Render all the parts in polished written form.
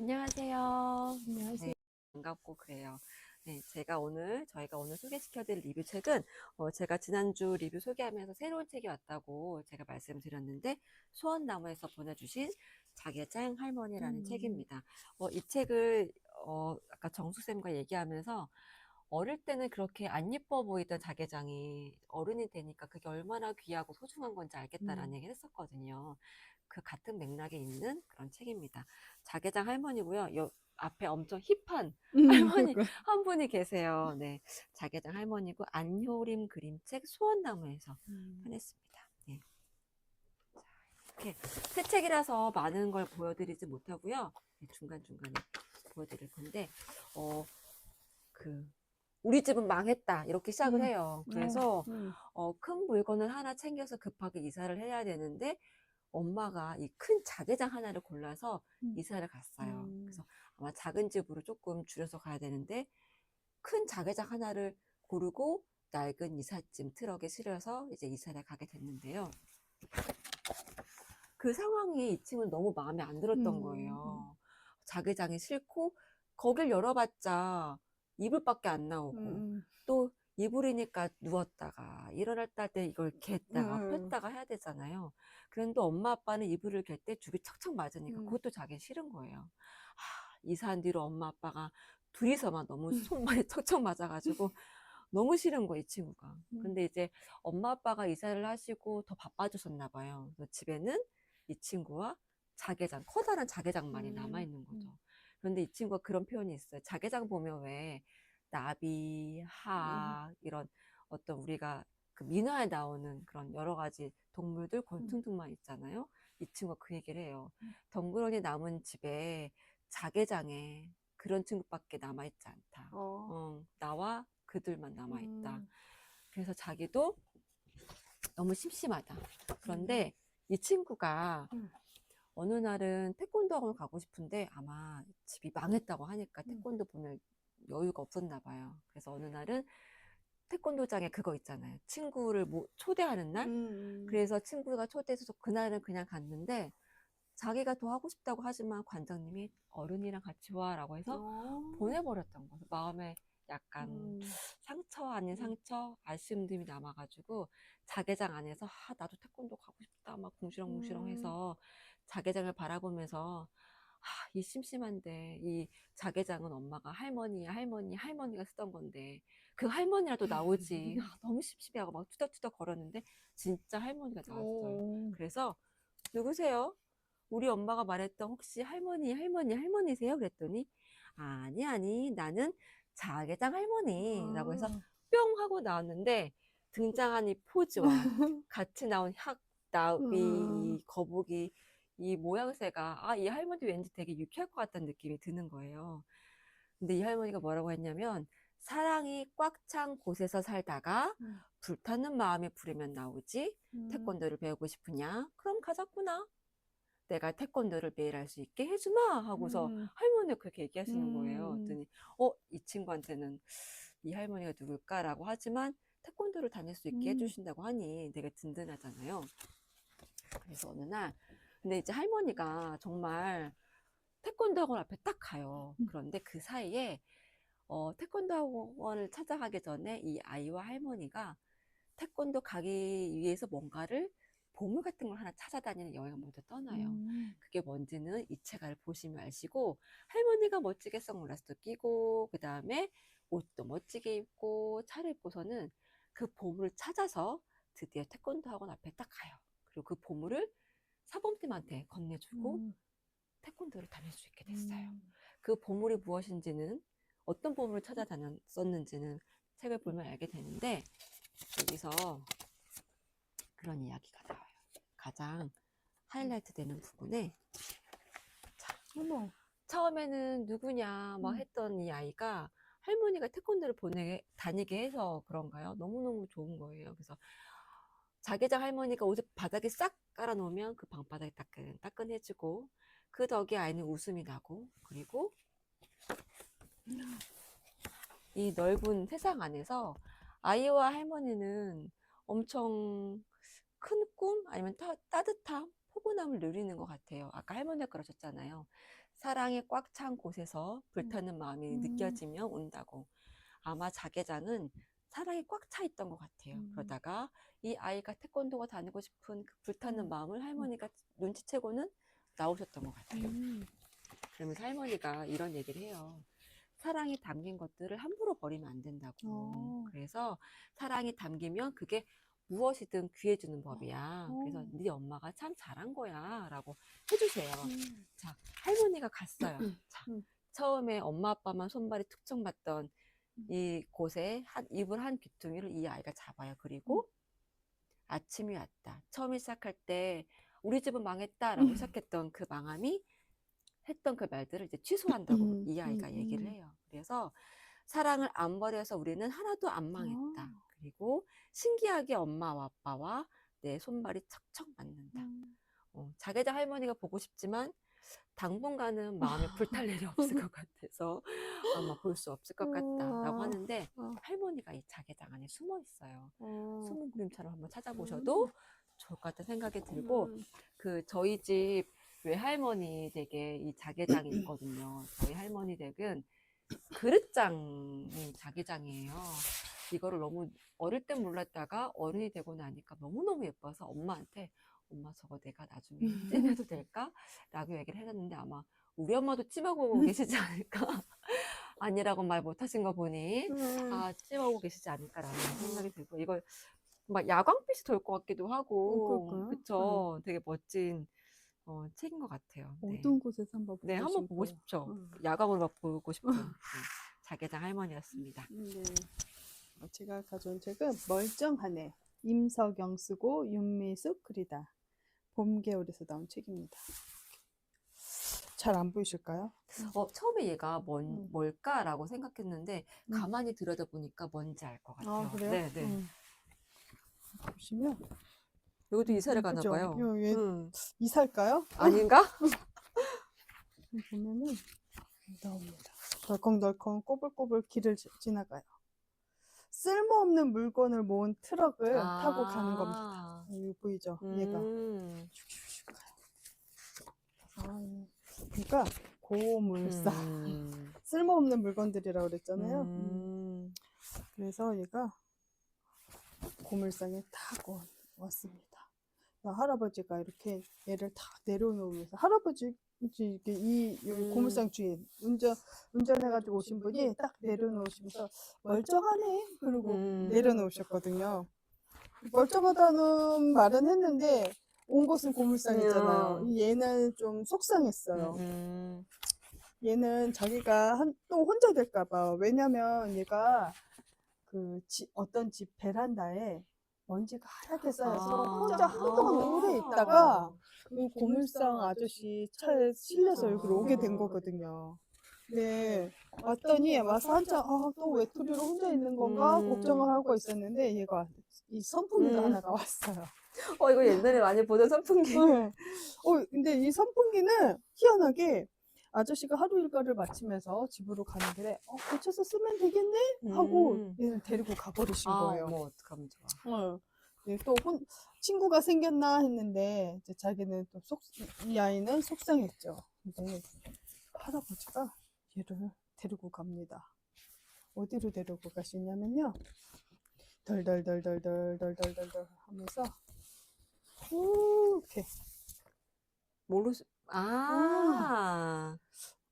안녕하세요. 안녕하세요. 네, 반갑고 그래요. 네, 저희가 오늘 소개시켜드릴 리뷰 책은, 제가 지난주 리뷰 소개하면서 새로운 책이 왔다고 제가 말씀드렸는데, 소원나무에서 보내주신 자개장 할머니라는 음, 책입니다. 이 책을, 아까 정수쌤과 얘기하면서, 어릴 때는 그렇게 안 예뻐 보이던 자개장이 어른이 되니까 그게 얼마나 귀하고 소중한 건지 알겠다라는 음, 얘기를 했었거든요. 그 같은 맥락에 있는 그런 책입니다. 자개장 할머니고요. 앞에 엄청 힙한 할머니 그거. 한 분이 계세요. 네, 자개장 할머니고 안효림 그림책 소원나무에서 음, 편했습니다. 네, 이렇게 새 책이라서 많은 걸 보여드리지 못하고요. 네, 중간중간에 보여드릴 건데, 어, 그 우리 집은 망했다 이렇게 시작을 음, 해요. 어, 그래서 큰 물건을 하나 챙겨서 급하게 이사를 해야 되는데 엄마가 이 큰 자개장 하나를 골라서 음, 이사를 갔어요. 음, 그래서 아마 작은 집으로 조금 줄여서 가야 되는데 큰 자개장 하나를 고르고 낡은 이삿짐 트럭에 실어서 이제 이사를 가게 됐는데요. 그 상황이 이 친구는 너무 마음에 안 들었던 음, 거예요. 자개장이 싫고 거길 열어봤자 이불밖에 안 나오고 음, 또 이불이니까 누웠다가 일어났다 할 때 이걸 갰다가 음, 폈다가 해야 되잖아요. 그런데 엄마 아빠는 이불을 갤 때 죽이 척척 맞으니까 음, 그것도 자기 싫은 거예요. 이사한 뒤로 엄마 아빠가 둘이서만 너무 손발이 척척 맞아가지고 너무 싫은 거예요, 이 친구가. 음, 근데 이제 엄마 아빠가 이사를 하시고 더 바빠지셨나 봐요. 그래서 집에는 이 친구와 자개장, 커다란 자개장만이 음, 남아있는 거죠. 음, 그런데 이 친구가 그런 표현이 있어요. 자개장 보면 왜 나비, 하, 이런 어떤 우리가 그 민화에 나오는 그런 여러 가지 동물들, 곤충들만 있잖아요. 이 친구가 그 얘기를 해요. 덩그러니 남은 집에 자개장에 그런 친구밖에 남아있지 않다. 어, 나와 그들만 남아있다. 음, 그래서 자기도 너무 심심하다. 음, 그런데 이 친구가 음, 어느 날은 태권도 학원 가고 싶은데 아마 집이 망했다고 하니까 음, 태권도 보낼 여유가 없었나 봐요. 그래서 어느 날은 태권도장에 그거 있잖아요. 친구를 초대하는 날. 음, 그래서 친구가 초대해서 그날은 그냥 갔는데 자기가 더 하고 싶다고 하지만 관장님이 어른이랑 같이 와라고 해서 어, 보내버렸던 거예요. 마음에 약간 음, 상처 아닌 음, 상처, 아쉬움들이 남아가지고 자개장 안에서 나도 태권도 가고 싶다 막 음, 궁시렁궁시렁해서 자개장을 바라보면서 이 심심한데 이 자개장은 엄마가 할머니가 쓰던 건데 그 할머니라도 나오지. 너무 심심해하고 막 투닥투닥 걸었는데 진짜 할머니가 나왔어요. 어, 그래서 누구세요? 우리 엄마가 말했던 혹시 할머니세요? 그랬더니 아니 나는 자개장 할머니라고 해서 아, 뿅 하고 나왔는데 등장한 이 포즈와 같이 나온 나비, 음, 이 거북이 이 모양새가 이 할머니 왠지 되게 유쾌할 것 같다는 느낌이 드는 거예요. 근데 이 할머니가 뭐라고 했냐면 사랑이 꽉 찬 곳에서 살다가 음, 불타는 마음이 부르면 나오지 음, 태권도를 배우고 싶으냐? 그럼 가자꾸나. 내가 태권도를 매일 할 수 있게 해주마 하고서 음, 할머니가 그렇게 얘기하시는 거예요. 음, 그랬더니 이 친구한테는 이 할머니가 누굴까라고 하지만 태권도를 다닐 수 있게 음, 해주신다고 하니 되게 든든하잖아요. 그래서 어느 날 근데 이제 할머니가 정말 태권도 학원 앞에 딱 가요. 그런데 그 사이에 태권도 학원을 찾아가기 전에 이 아이와 할머니가 태권도 가기 위해서 뭔가를 보물 같은 걸 하나 찾아다니는 여행을 먼저 떠나요. 음, 그게 뭔지는 이 책을 보시면 아시고 할머니가 멋지게 선글라스도 끼고 그 다음에 옷도 멋지게 입고 차려입고서는 그 보물을 찾아서 드디어 태권도 학원 앞에 딱 가요. 그리고 그 보물을 사범님한테 건네주고 음, 태권도를 다닐 수 있게 됐어요. 음. 그 보물이 무엇인지는 어떤 보물을 찾아다녔었는지는 책을 보면 알게 되는데 여기서 그런 이야기가 나와요. 가장 하이라이트 되는 부분에 어머, 처음에는 누구냐 막 음, 했던 이 아이가 할머니가 태권도를 다니게 해서 그런가요? 너무너무 좋은 거예요. 그래서 자개장 할머니가 옷을 바닥에 싹 깔아놓으면 그 방바닥이 따끈따끈해지고 그 덕에 아이는 웃음이 나고 그리고 이 넓은 세상 안에서 아이와 할머니는 엄청 큰 꿈 아니면 따뜻함, 포근함을 누리는 것 같아요. 아까 할머니가 그러셨잖아요. 사랑이 꽉 찬 곳에서 불타는 마음이 느껴지며 온다고. 아마 자개장은 사랑이 꽉 차 있던 것 같아요. 그러다가 이 아이가 태권도가 다니고 싶은 그 불타는 마음을 할머니가 눈치채고는 나오셨던 것 같아요. 그러면서 할머니가 이런 얘기를 해요. 사랑이 담긴 것들을 함부로 버리면 안 된다고. 그래서 사랑이 담기면 그게 무엇이든 귀해주는 법이야. 그래서 네 엄마가 참 잘한 거야 라고 해주세요. 자, 할머니가 갔어요. 자, 처음에 엄마 아빠만 손발이 툭툭 맞던 이 곳에 이불 한 귀퉁이를 이 아이가 잡아요. 그리고 아침이 왔다. 처음에 시작할 때 우리 집은 망했다라고 시작했던 그 망함이 했던 그 말들을 이제 취소한다고 이 아이가 얘기를 해요. 그래서 사랑을 안 버려서 우리는 하나도 안 망했다. 그리고 신기하게 엄마와 아빠와 내 손발이 척척 맞는다. 자개장 할머니가 보고 싶지만 당분간은 마음에 불탈 일이 없을 것 같아서 아마 볼 수 없을 것 같다라고 하는데 할머니가 이 자개장 안에 숨어 있어요. 숨은 그림처럼 한번 찾아보셔도 좋을 것 같다는 생각이 들고 그 저희 집 외할머니 댁에 이 자개장이 있거든요. 저희 할머니 댁은 그릇장이 자개장이에요. 이거를 너무 어릴 땐 몰랐다가 어른이 되고 나니까 너무너무 예뻐서 엄마한테 엄마 저거 내가 나중에 찜해도 될까? 라고 얘기를 해줬는데 아마 우리 엄마도 찜하고 계시지 않을까? 아니라고 말 못하신 거 보니 아 찜하고 계시지 않을까라는 생각이 들고 이걸 막 야광빛이 돌 것 같기도 하고 그럴까요? 그쵸? 되게 멋진 책인 것 같아요. 네. 어두운 곳에서 한번 보고 네, 한번 보고 싶어요. 싶죠. 야광으로 막 보고 싶은 자개장 할머니였습니다. 네. 제가 가져온 책은 멀쩡하네. 임석영 쓰고 윤미숙 그리다. 봄, 겨울에서 나온 책입니다. 잘 안 보이실까요? 처음에 얘가 뭘까라고 생각했는데 가만히 들여다보니까 뭔지 알 것 같아요. 아, 그래요? 네, 네. 보시면 여기도 이사를 가나 그죠? 봐요. 얘 이사일까요? 아닌가? 보면은 나옵니다. 덜컹덜컹 꼬불꼬불 길을 지나가요. 쓸모없는 물건을 모은 트럭을 타고 가는 겁니다. 여기 보이죠? 얘가 슉슉슉 가요. 그러니까 고물상 쓸모없는 물건들이라고 그랬잖아요. 그래서 얘가 고물상에 타고 왔습니다. 할아버지가 이렇게 얘를 다 내려놓으면서 할아버지 이렇게 이 고물상 주인 운전해가지고 오신 분이 딱 내려놓으시면서 멀쩡하네 그러고 내려놓으셨거든요. 멀쩡하다는 말은 했는데 온 것은 고물상이잖아요. 얘는 좀 속상했어요. 얘는 자기가 또 혼자 될까봐. 왜냐면 얘가 어떤 집 베란다에 먼지가 하얗게 쌓여서 혼자 한동안 오래 있다가 이 고물상 아저씨 차에 실려서 여기로 오게 된 거거든요. 네, 왔더니 와서 한참 또 외톨이로 혼자 있는 건가 걱정을 하고 있었는데 얘가 이 선풍기가 하나가 왔어요. 이거 옛날에 많이 보던 선풍기. 근데 이 선풍기는 희한하게 아저씨가 하루 일과를 마치면서 집으로 가는 길에 고쳐서 쓰면 되겠네 하고 얘를 데리고 가버리신 거예요. 어머 어떡하면 좋아. 네, 또 친구가 생겼나 했는데 이제 자기는 또 이 아이는 속상했죠. 근데 할아버지가 얘를 데리고 갑니다. 어디로 데리고 가시냐면요. 덜덜덜덜덜덜덜덜 하면서 이렇게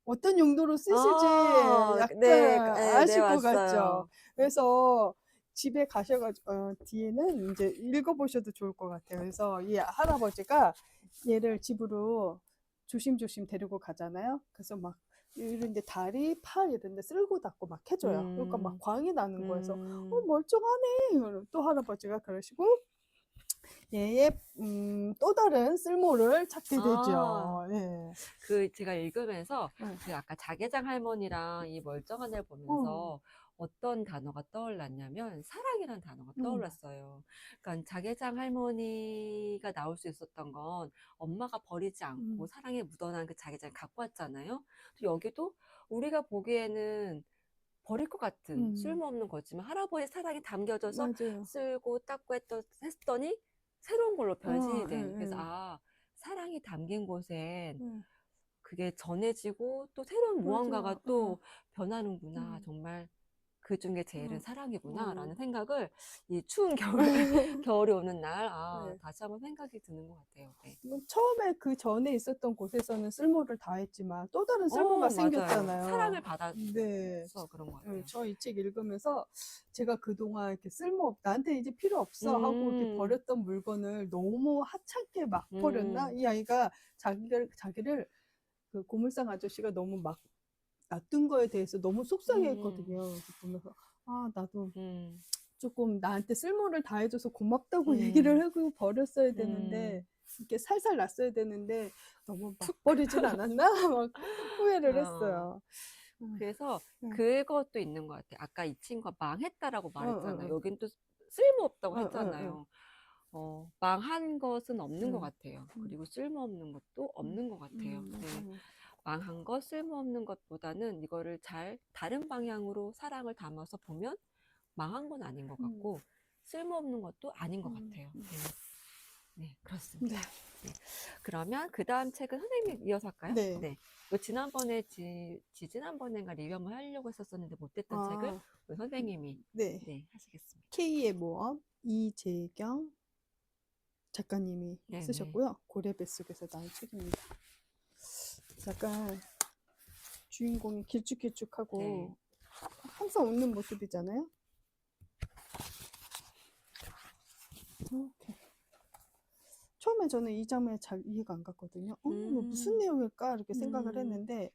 어떤 용도로 쓰실지 약간 아실 것 같죠. 그래서 집에 가셔가지고 뒤에는 이제 읽어보셔도 좋을 것 같아요. 그래서 이 할아버지가 얘를 집으로 조심조심 데리고 가잖아요. 그래서 막 이런데 다리, 팔 이런데 쓸고 닦고 막 해줘요. 그러니까 막 광이 나는 거여서 멀쩡하네. 또 할아버지가 그러시고 얘의 또 다른 쓸모를 찾게 되죠. 네. 제가 읽으면서 그 아까 자개장 할머니랑 이 멀쩡한 애를 보면서 어떤 단어가 떠올랐냐면 사랑이라는 단어가 떠올랐어요. 그러니까 자개장 할머니가 나올 수 있었던 건 엄마가 버리지 않고 사랑에 묻어난 그 자개장을 갖고 왔잖아요. 여기도 우리가 보기에는 버릴 것 같은 쓸모없는 거지만 할아버지 사랑이 담겨져서 맞아요. 쓸고 닦고 했더니 새로운 걸로 변신이 된. 그래서 사랑이 담긴 곳엔 그게 전해지고 또 새로운 무언가가 맞아. 또 변하는구나. 음. 정말 그 중에 제일은 어. 사랑이구나라는 어. 생각을 이 추운 겨울이 오는 날, 네. 다시 한번 생각이 드는 것 같아요. 네. 뭐 처음에 그 전에 있었던 곳에서는 쓸모를 다했지만 또 다른 쓸모가 맞아요. 생겼잖아요. 사랑을 받아서 네. 그런 것 같아요. 저 이 책 읽으면서 제가 그동안 이렇게 나한테 이제 필요 없어 하고 이렇게 음, 버렸던 물건을 너무 하찮게 막 버렸나? 음, 이 아이가 자기를 그 고물상 아저씨가 너무 막 놔둔 거에 대해서 너무 속상해 음, 했거든요. 보면서, 나도 음, 조금 나한테 쓸모를 다해줘서 고맙다고 음, 얘기를 하고 버렸어야 되는데, 음. 이렇게 살살 놨어야 되는데, 너무 막 버리진 않았나? 막 후회를 어, 했어요. 음, 그래서 네. 그것도 있는 것 같아요. 아까 이 친구가 망했다라고 어, 어, 말했잖아요. 어, 여긴 또 쓸모없다고 어, 어, 어. 했잖아요. 망한 것은 없는 것 음, 같아요. 음, 그리고 쓸모없는 것도 없는 것 같아요. 네. 맞아요. 망한 것, 쓸모없는 것보다는 이거를 잘 다른 방향으로 사랑을 담아서 보면 망한 건 아닌 것 음, 같고 쓸모없는 것도 아닌 것 음, 같아요. 음. 네, 네, 네. 그렇습니다. 네. 그러면 그 다음 책은 선생님이 이어서 할까요? 네. 네. 지난번에 지난번엔가 리뷰 한번 하려고 했었는데 못했던 책을 아, 우리 선생님이 네. 네, 하시겠습니다. K의 모험, 이재경 작가님이 네네. 쓰셨고요. 고래 뱃속에서 나온 책입니다. 약간 주인공이 길쭉길쭉하고 네. 항상 웃는 모습이잖아요. 이렇게. 처음에 저는 이 장면이 잘 이해가 안 갔거든요. 이거 무슨 음, 내용일까? 이렇게 생각을 음, 했는데,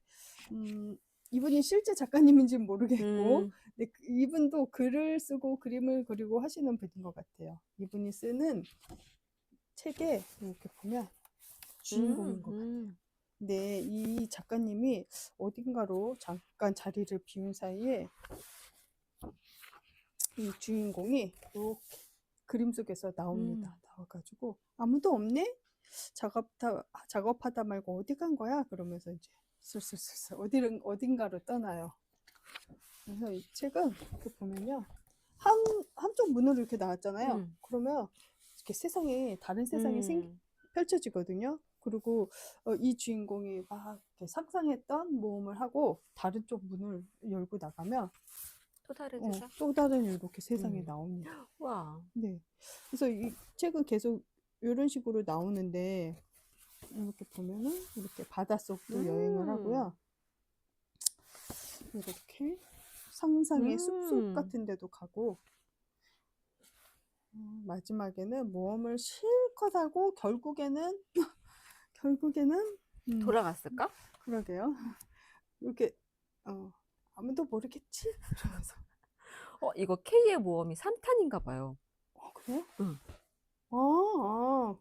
이분이 실제 작가님인지는 모르겠고, 음, 근데 이분도 글을 쓰고 그림을 그리고 하시는 분인 것 같아요. 이분이 쓰는 책에 이렇게 보면 주인공인 것 같아요. 음. 근데 이 작가님이 어딘가로 잠깐 자리를 비운 사이에 이 주인공이 이렇게 그림 속에서 나옵니다. 음. 나와가지고 아무도 없네? 작업하다 말고 어디 간 거야? 그러면서 이제 슬슬슬슬 어딘가로 떠나요. 그래서 이 책은 이렇게 보면요. 한쪽 문으로 이렇게 나왔잖아요. 음, 그러면 이렇게 다른 세상이 음, 펼쳐지거든요. 그리고 이 주인공이 막 이렇게 상상했던 모험을 하고 다른 쪽 문을 열고 나가면 또 다른 세상? 또 다른 이렇게 세상이 음, 나옵니다. 와, 네. 그래서 이 책은 계속 이런 식으로 나오는데 이렇게 보면은 이렇게 바닷속도 여행을 음, 하고요. 이렇게 상상의 숲속 음, 같은 데도 가고 마지막에는 모험을 실컷 하고 결국에는 음, 돌아갔을까? 그러게요. 이렇게 아무도 모르겠지? 그러면서 이거 K의 모험이 3탄인가 봐요. 그래요? 응. 아, 아,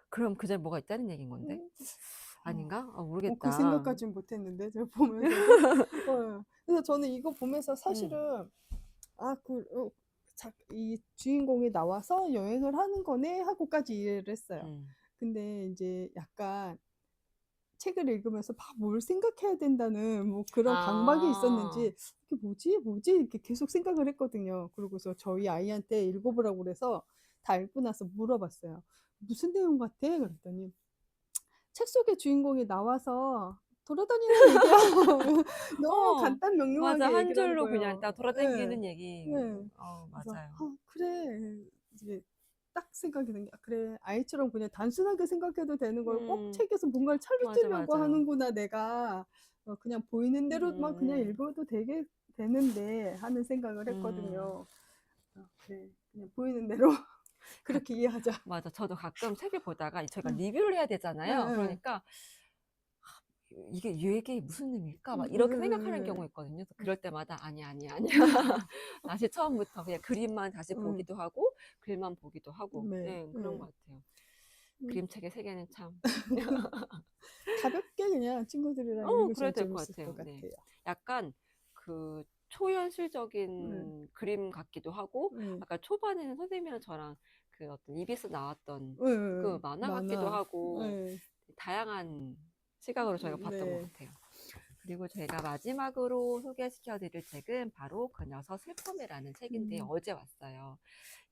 그럼 그제 뭐가 있다는 얘기인 건데? 음, 아닌가? 그 모르겠다. 생각까진 못했는데 제가 보면서도 그래서 저는 이거 보면서 음, 사실은 이 주인공이 나와서 여행을 하는 거네 하고까지 이해를 했어요. 음. 근데 이제 약간 책을 읽으면서 막 뭘 생각해야 된다는 뭐 그런 강박이 아, 있었는지 이게 뭐지 이렇게 계속 생각을 했거든요. 그러고서 저희 아이한테 읽어보라고 그래서 다 읽고 나서 물어봤어요. 무슨 내용 같아? 그랬더니 책 속의 주인공이 나와서 돌아다니는 얘기야. 너무 어, 간단 맞아. 명료하게 한 얘기를 하는 줄로 그냥 거예요. 딱 예. 돌아다니는 얘기. 예. 그래서 맞아요. 그래. 이제 딱 생각이 든 게 그래. 아이처럼 그냥 단순하게 생각해도 되는 걸 꼭 음, 책에서 뭔가를 맞아, 찾으려고 맞아요. 하는구나 내가. 그냥 보이는 대로만 그냥 음, 읽어도 되는데 하는 생각을 음. 했거든요. 그래. 그냥 보이는 대로 가, 그렇게 이해하자. 맞아. 저도 가끔 책을 보다가 저희가 응. 리뷰를 해야 예, 되잖아요. 예. 그러니까 이게 얘기 무슨 의미일까? 응, 막 응, 이렇게 생각하는 응, 경우 있거든요. 그래서 응. 그럴 때마다 아니야. 다시 처음부터 그냥 그림만 다시 응. 보기도 하고 글만 보기도 하고 네. 네, 그런 네. 것 같아요. 음, 그림책의 세계는 참 가볍게 그냥 친구들이랑 읽으시면 그래도 될 것 재밌을 것 같아요. 네. 같아요. 약간 그 네. 초현실적인 그림 같기도 하고 네. 아까 초반에는 선생님이랑 저랑 그 어떤 EBS 나왔던 네. 그 만화 같기도 많아. 하고 네. 다양한 시각으로 저희가 봤던 것 네. 같아요. 그리고 제가 마지막으로 소개시켜 드릴 책은 바로 그 녀석 슬픔이라는 책인데 음, 어제 왔어요.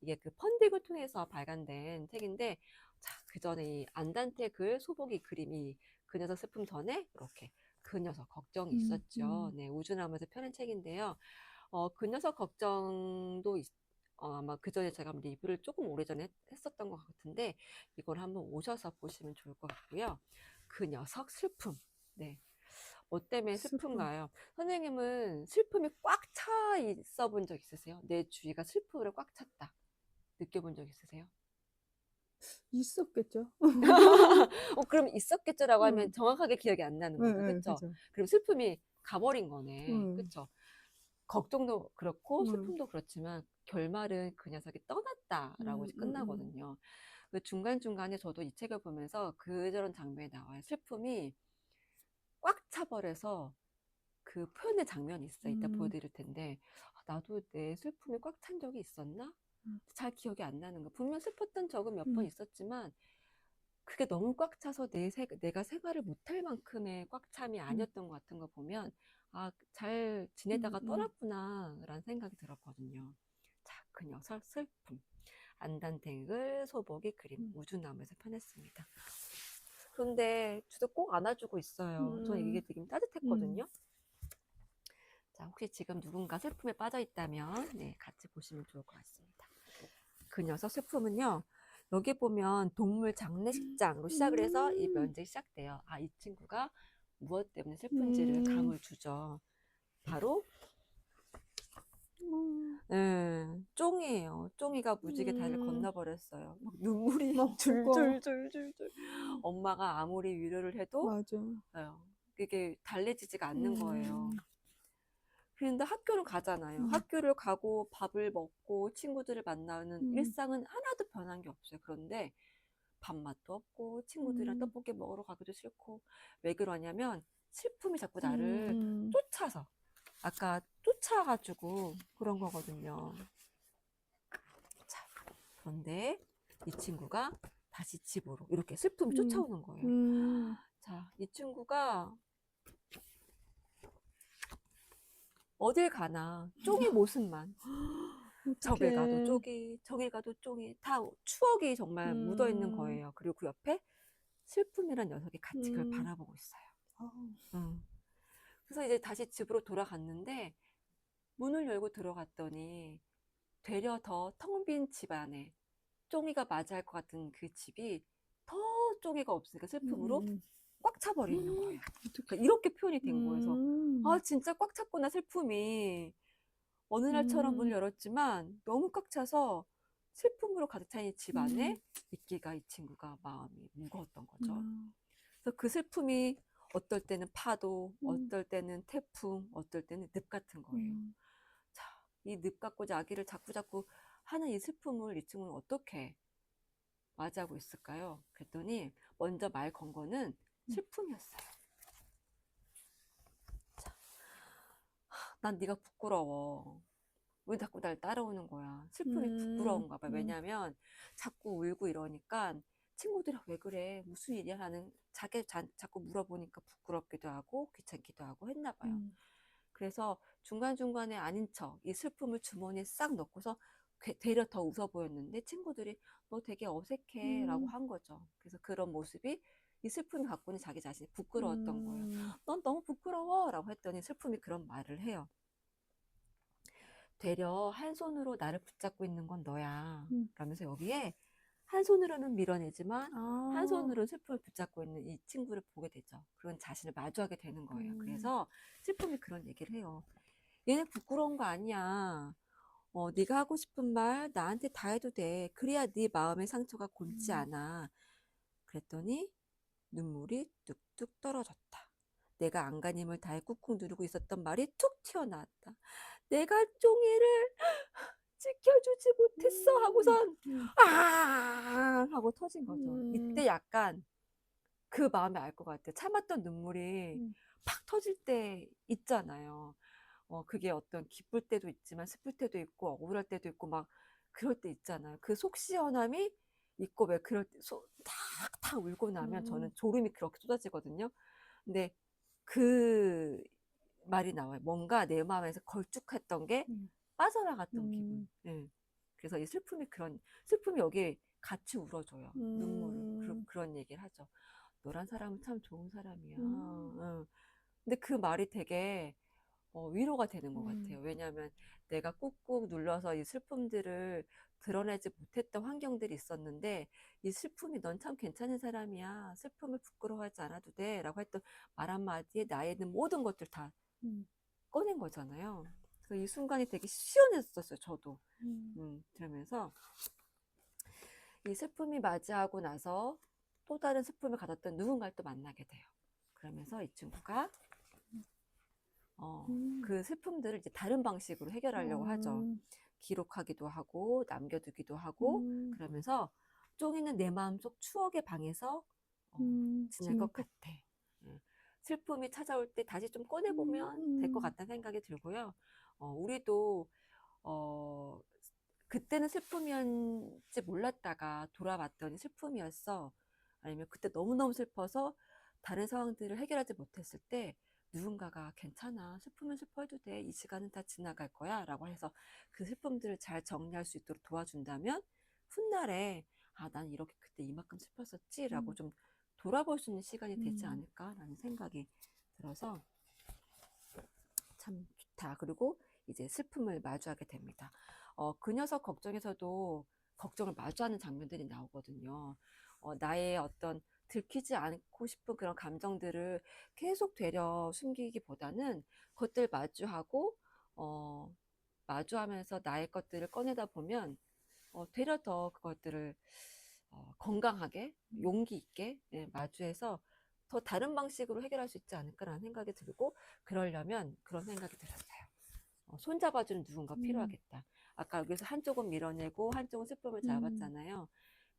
이게 그 펀딩을 통해서 발간된 책인데 자, 그 전에 이 안단테 글 소복이 그림이 그 녀석 슬픔 전에 이렇게 그 녀석 걱정이 음, 있었죠. 네, 우주나무에서 펴낸 책인데요. 그 녀석 걱정도 아마 그 전에 제가 리뷰를 조금 오래전에 했었던 것 같은데 이걸 한번 오셔서 보시면 좋을 것 같고요. 그 녀석 슬픔. 네. 뭐 때문에 슬픔. 슬픈가요? 선생님은 슬픔이 꽉 차 있어 본 적 있으세요? 내 주위가 슬픔으로 꽉 찼다. 느껴본 적 있으세요? 있었겠죠? 그럼 있었겠죠라고 하면 응, 정확하게 기억이 안 나는 응, 거죠. 응, 그쵸? 그죠. 그럼 슬픔이 가버린 거네. 응, 그쵸? 걱정도 그렇고 응, 슬픔도 그렇지만 결말은 그 녀석이 떠났다라고 응, 이제 응, 응. 끝나거든요. 그 중간중간에 저도 이 책을 보면서 그저런 장면이 나와요. 슬픔이 꽉 차버려서 그 표현의 장면이 있어요. 이따 보여드릴 텐데 나도 내 슬픔이 꽉 찬 적이 있었나? 응, 잘 기억이 안 나는 거. 분명 슬펐던 적은 몇 번 응, 있었지만 그게 너무 꽉 차서 내가 생활을 못할 만큼의 꽉 참이 응, 아니었던 것 같은 거 보면 잘 지내다가 응, 떠났구나 라는 생각이 들었거든요. 자, 그 녀석 슬픔. 안단탱글 소복이 그림 응, 우주나무에서 펴냈습니다. 그런데 주도 꼭 안아주고 있어요. 저는 이게 응, 되게 응, 따뜻했거든요. 자, 혹시 지금 누군가 슬픔에 빠져 있다면 네, 같이 보시면 좋을 것 같습니다. 그 녀석 슬픔은요. 여기 보면 동물 장례식장으로 시작을 해서 이 응, 면접이 시작돼요. 이 친구가 무엇 때문에 슬픈지를 응, 감을 주죠. 바로 응, 쫑이에요. 쫑이가 무지개 다리를 응. 건너버렸어요. 막 눈물이 그거, 줄줄줄줄줄. 엄마가 아무리 위로를 해도 맞아. 그게 달래지지가 않는 거예요. 음, 그런데 학교를 가잖아요. 음, 학교를 가고 밥을 먹고 친구들을 만나는 음, 일상은 하나도 변한 게 없어요. 그런데 밥맛도 없고 친구들이랑 음, 떡볶이 먹으러 가기도 싫고 왜 그러냐면 슬픔이 자꾸 나를 음, 쫓아서 아까 쫓아가지고 그런 거거든요. 자, 그런데 이 친구가 다시 집으로 이렇게 슬픔이 음, 쫓아오는 거예요. 음. 자, 이 친구가 어딜 가나 쫑이 모습만 저길 가도 어떡해. 쪽이, 저길 가도 쪽이, 다 추억이 정말 묻어 있는 음, 거예요. 그리고 그 옆에 슬픔이란 녀석이 같이 그걸 음, 바라보고 있어요. 아우, 음. 그래서 이제 다시 집으로 돌아갔는데 문을 열고 들어갔더니 되려 더 텅 빈 집 안에 쫑이가 맞이할 것 같은 그 집이 더 쫑이가 없으니까 슬픔으로 음, 꽉 차버려 있는 거예요. 어떡해. 그러니까 이렇게 표현이 된 거예요. 음, 진짜 꽉 찼구나 슬픔이. 어느 날처럼 문을 음, 열었지만 너무 꽉 차서 슬픔으로 가득 찬 이 집 안에 음, 있기가 이 친구가 마음이 무거웠던 거죠. 음, 그래서 그 슬픔이 어떨 때는 파도, 음, 어떨 때는 태풍, 어떨 때는 늪 같은 거예요. 음, 자, 이 늪 같고 자기를 자꾸자꾸 하는 이 슬픔을 이 친구는 어떻게 맞이하고 있을까요? 그랬더니 먼저 말 건 거는 슬픔이었어요. 자, 난 네가 부끄러워. 왜 자꾸 날 따라오는 거야? 슬픔이 음, 부끄러운가 봐. 음, 왜냐면 자꾸 울고 이러니까 친구들이 왜 그래? 무슨 일이야? 하는 자꾸 물어보니까 부끄럽기도 하고 귀찮기도 하고 했나 봐요. 음, 그래서 중간중간에 아닌 척 이 슬픔을 주머니에 싹 넣고서 되려 더 웃어 보였는데 친구들이 너 되게 어색해 라고 음, 한 거죠. 그래서 그런 모습이 이 슬픔이 갖고 있는 자기 자신이 부끄러웠던 거예요. 음, 넌 너무 부끄러워 라고 했더니 슬픔이 그런 말을 해요. 되려 한 손으로 나를 붙잡고 있는 건 너야. 음. 라면서 여기에 한 손으로는 밀어내지만 한 아, 손으로는 슬픔을 붙잡고 있는 이 친구를 보게 되죠. 그런 자신을 마주하게 되는 거예요. 음, 그래서 슬픔이 그런 얘기를 해요. 얘네 부끄러운 거 아니야. 네가 하고 싶은 말 나한테 다 해도 돼. 그래야 네 마음의 상처가 곪지 음, 않아. 그랬더니 눈물이 뚝뚝 떨어졌다. 내가 안간힘을 다해 꾹꾹 누르고 있었던 말이 툭 튀어나왔다. 내가 쫑이를 지켜주지 못했어 하고선 음, 하고 터진 거죠. 음, 이때 약간 그 마음이 알 것 같아요. 참았던 눈물이 음, 팍 터질 때 있잖아요. 그게 어떤 기쁠 때도 있지만 슬플 때도 있고 억울할 때도 있고 막 그럴 때 있잖아요. 그 속 시원함이 있고 왜 그럴 때 탁탁 울고 나면 저는 음, 졸음이 그렇게 쏟아지거든요. 근데 그 말이 나와요. 뭔가 내 마음에서 걸쭉했던 게 음, 빠져나갔던 기분. 음, 예. 그래서 이 슬픔이 여기 같이 울어줘요. 눈물을. 음, 그런 얘기를 하죠. 너란 사람은 참 좋은 사람이야. 음. 응. 근데 그 말이 되게 위로가 되는 것 같아요. 음. 왜냐하면 내가 꾹꾹 눌러서 이 슬픔들을 드러내지 못했던 환경들이 있었는데 이 슬픔이 넌 참 괜찮은 사람이야. 슬픔을 부끄러워하지 않아도 돼. 라고 했던 말 한마디에 나에 있는 모든 것들 다 음. 꺼낸 거잖아요. 그래서 이 순간이 되게 시원했었어요. 저도. 음. 그러면서 이 슬픔이 맞이하고 나서 또 다른 슬픔을 가졌던 누군가를 또 만나게 돼요. 그러면서 이 친구가 음. 그 슬픔들을 이제 다른 방식으로 해결하려고 하죠. 음. 기록하기도 하고 남겨두기도 하고 음. 그러면서 쫑이는 내 마음속 추억의 방에서 지낼 것 지금 같아. 예. 슬픔이 찾아올 때 다시 좀 꺼내보면 될 것 음. 같다는 생각이 들고요. 우리도 어, 그때는 슬픔이었지 몰랐다가 돌아봤더니 슬픔이었어. 아니면 그때 너무너무 슬퍼서 다른 상황들을 해결하지 못했을 때 누군가가 괜찮아. 슬프면 슬퍼해도 돼. 이 시간은 다 지나갈 거야. 라고 해서 그 슬픔들을 잘 정리할 수 있도록 도와준다면 훗날에 난 이렇게 그때 이만큼 슬펐었지. 라고 음. 좀 돌아볼 수 있는 시간이 되지 음. 않을까라는 생각이 들어서 참 좋다. 그리고 이제 슬픔을 마주하게 됩니다. 그 녀석 걱정에서도 걱정을 마주하는 장면들이 나오거든요. 나의 어떤 들키지 않고 싶은 그런 감정들을 계속 되려 숨기기보다는 그것들 마주하고, 마주하면서 나의 것들을 꺼내다 보면, 되려 더 그것들을 건강하게, 용기 있게 마주해서 더 다른 방식으로 해결할 수 있지 않을까라는 생각이 들고, 그러려면 그런 생각이 들었어요. 손잡아주는 누군가 음. 필요하겠다. 아까 여기서 한쪽은 밀어내고 한쪽은 슬픔을 음. 잡았잖아요.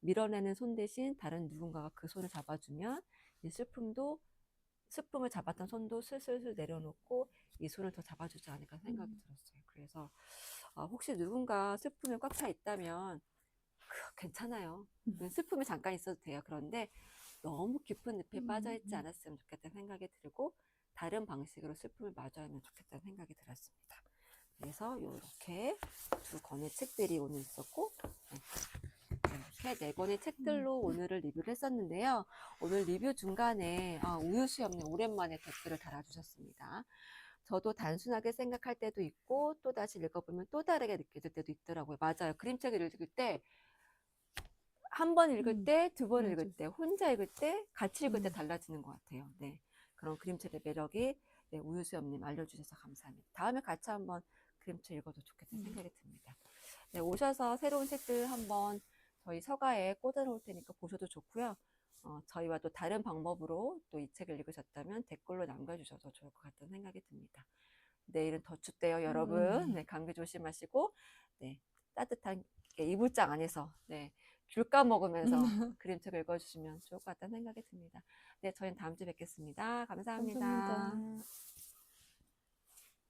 밀어내는 손 대신 다른 누군가가 그 손을 잡아주면 이 슬픔을 잡았던 손도 슬슬슬 내려놓고 이 손을 더 잡아주지 않을까 생각이 음. 들었어요. 그래서 혹시 누군가 슬픔에 꽉 차 있다면 괜찮아요. 슬픔이 잠깐 있어도 돼요. 그런데 너무 깊은 늪에 빠져 있지 음. 않았으면 좋겠다는 생각이 들고 다른 방식으로 슬픔을 마주하면 좋겠다는 생각이 들었습니다. 그래서 이렇게 두 권의 책들이 오늘 있었고 이렇게 네 권의 책들로 오늘을 리뷰를 했었는데요. 오늘 리뷰 중간에 우유수염님 오랜만에 댓글을 달아주셨습니다. 저도 단순하게 생각할 때도 있고 또다시 읽어보면 또 다르게 느껴질 때도 있더라고요. 맞아요. 그림책을 읽을 때 한 번 읽을 때, 두 번 읽을 맞아. 때, 혼자 읽을 때, 같이 읽을 때 음. 달라지는 것 같아요. 네. 그런 그림책의 매력이 우유수염님 알려주셔서 감사합니다. 다음에 같이 한번 그림책 읽어도 좋겠다는 생각이 듭니다. 네, 오셔서 새로운 책들 한번 저희 서가에 꽂아놓을 테니까 보셔도 좋고요. 저희와 또 다른 방법으로 또 이 책을 읽으셨다면 댓글로 남겨주셔서 좋을 것 같다는 생각이 듭니다. 내일은 더 춥대요, 여러분. 네, 감기 조심하시고, 네, 따뜻한 이불장 안에서, 네, 귤 까먹으면서 그림책 읽어주시면 좋을 것 같다는 생각이 듭니다. 네, 저희는 다음 주에 뵙겠습니다. 감사합니다. 감사합니다.